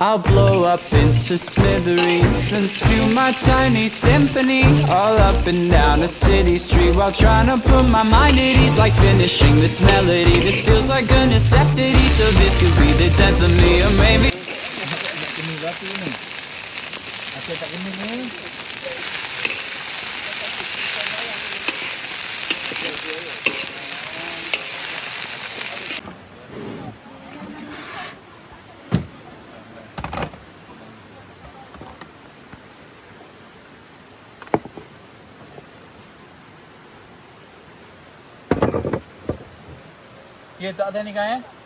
I'll blow up into smithereens and spew my tiny symphony all up and down a city street while trying to put my mind at ease. Like finishing this melody, this feels like a necessity. So this could be the death of me, or maybe ये तो आधा निकाय है